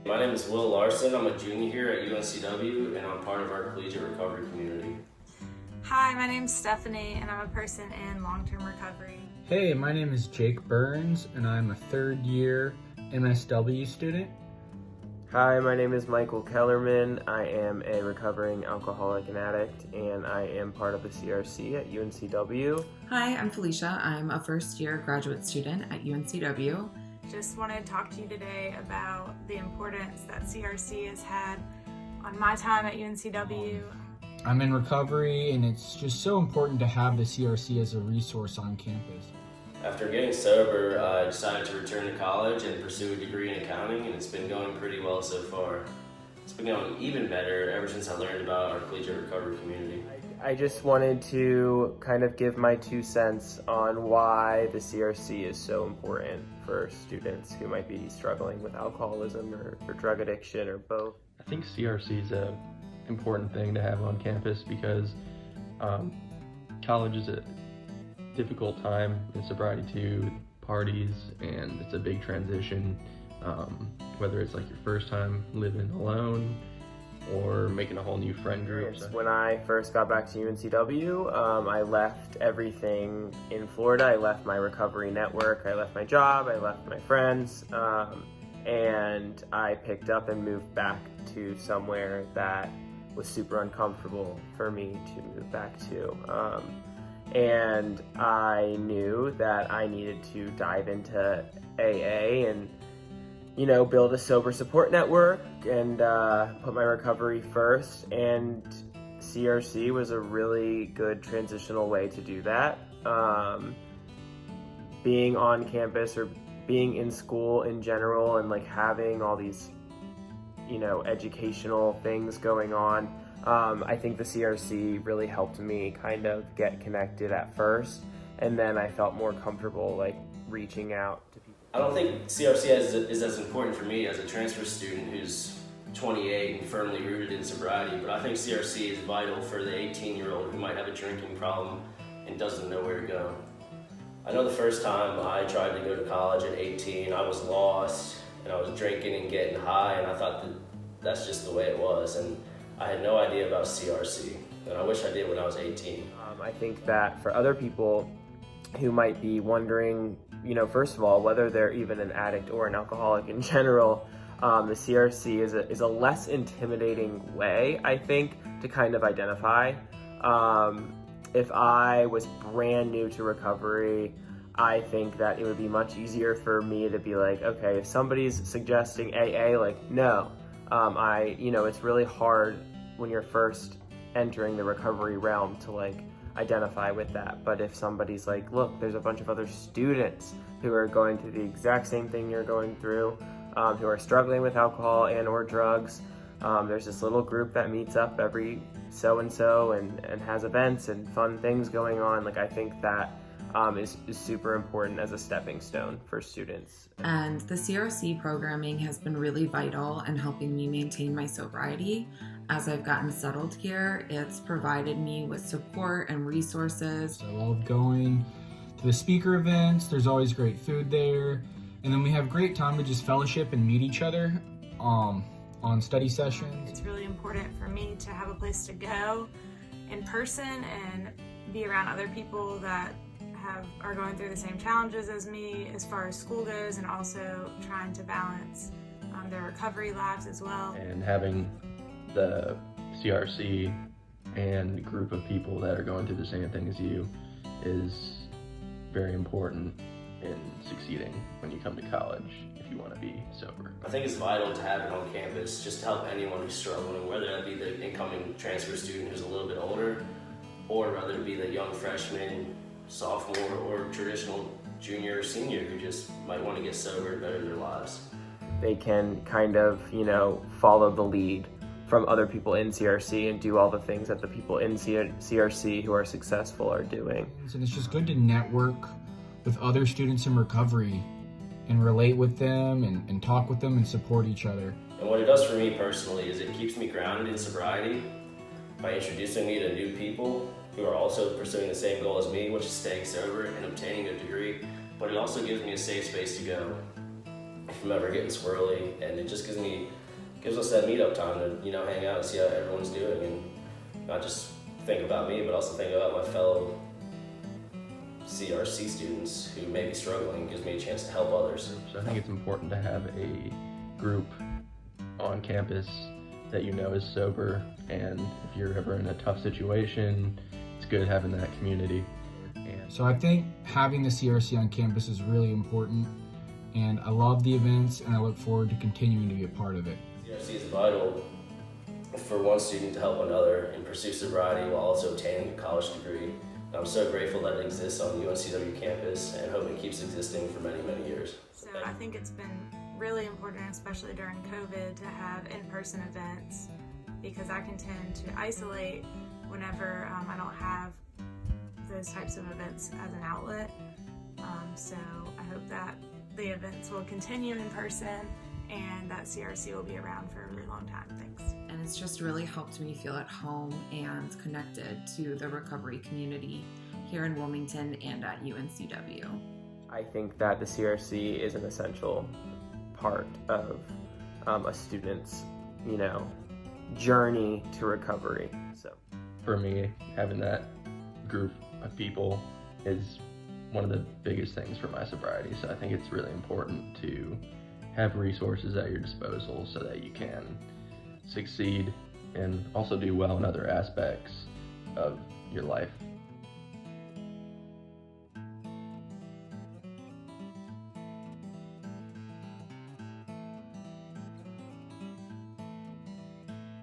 My name is Will Larson. I'm a junior here at UNCW, and I'm part of our collegiate recovery community. Hi, my name's Stephanie, and I'm a person in long-term recovery. Hey, my name is Jake Burns, and I'm a third-year MSW student. Hi, my name is Michael Kellerman. I am a recovering alcoholic and addict, and I am part of the CRC at UNCW. Hi, I'm Felicia. I'm a first-year graduate student at UNCW. Just wanted to talk to you today about the importance that CRC has had on my time at UNCW. I'm in recovery, and it's just so important to have the CRC as a resource on campus. After getting sober, I decided to return to college and pursue a degree in accounting, and it's been going pretty well so far. It's been going even better ever since I learned about our collegiate recovery community. I just wanted to kind of give my 2 cents on why the CRC is so important for students who might be struggling with alcoholism or drug addiction or both. I think CRC is an important thing to have on campus because college is a difficult time in sobriety too, parties, and it's a big transition, whether it's like your first time living alone or making a whole new friend group. When I first got back to UNCW, I left everything in Florida. I left my recovery network, I left my job, I left my friends, and I picked up and moved back to somewhere that was super uncomfortable for me to move back to. And I knew that I needed to dive into AA and build a sober support network and put my recovery first, and CRC was a really good transitional way to do that. Being on campus or being in school in general and like having all these, educational things going on, I think the CRC really helped me kind of get connected at first, and then I felt more comfortable like reaching out to people. I don't think CRC is as important for me as a transfer student who's 28 and firmly rooted in sobriety, but I think CRC is vital for the 18-year-old who might have a drinking problem and doesn't know where to go. I know the first time I tried to go to college at 18, I was lost and I was drinking and getting high, and I thought that's just the way it was, and I had no idea about CRC, and I wish I did when I was 18. I think that for other people who might be wondering, first of all, whether they're even an addict or an alcoholic in general, the CRC is a less intimidating way, I think, to kind of identify. If I was brand new to recovery, I think that it would be much easier for me to be like, okay, if somebody's suggesting AA, like, no. It's really hard when you're first entering the recovery realm to like identify with that. But if somebody's like, look, there's a bunch of other students who are going through the exact same thing you're going through, who are struggling with alcohol and or drugs. There's this little group that meets up every so-and-so and has events and fun things going on. Like, I think that is super important as a stepping stone for students. And the CRC programming has been really vital in helping me maintain my sobriety. As I've gotten settled here, it's provided me with support and resources. I love going to the speaker events. There's always great food there. And then we have great time to just fellowship and meet each other on study sessions. It's really important for me to have a place to go in person and be around other people that are going through the same challenges as me as far as school goes, and also trying to balance their recovery lives as well. And having the CRC and group of people that are going through the same thing as you is very important in succeeding when you come to college if you want to be sober. I think it's vital to have it on campus just to help anyone who's struggling, whether that be the incoming transfer student who's a little bit older, or whether it be the young freshman, sophomore, or traditional junior or senior who just might want to get sober and better their lives. They can kind of, follow the lead from other people in CRC and do all the things that the people in CRC who are successful are doing. And it's just good to network with other students in recovery and relate with them and talk with them and support each other. And what it does for me personally is it keeps me grounded in sobriety by introducing me to new people who are also pursuing the same goal as me, which is staying sober and obtaining a degree, but it also gives me a safe space to go. if I'm ever getting swirly, and it just gives us that meetup time to, you know, hang out and see how everyone's doing, and not just think about me, but also think about my fellow CRC students who may be struggling. It gives me a chance to help others. So I think it's important to have a group on campus that you know is sober, and if you're ever in a tough situation, it's good having that community. And So I think having the CRC on campus is really important, and I love the events, and I look forward to continuing to be a part of it. CRC is vital for one student to help another and pursue sobriety while also obtaining a college degree. I'm so grateful that it exists on UNCW campus, and hope it keeps existing for many, many years. So I think it's been really important, especially during COVID, to have in-person events, because I can tend to isolate whenever I don't have those types of events as an outlet. So I hope that the events will continue in person and that CRC will be around for a really long time. Thanks. And it's just really helped me feel at home and connected to the recovery community here in Wilmington and at UNCW. I think that the CRC is an essential part of a student's, you know, journey to recovery. So for me, having that group of people is one of the biggest things for my sobriety. So I think it's really important to have resources at your disposal so that you can succeed and also do well in other aspects of your life.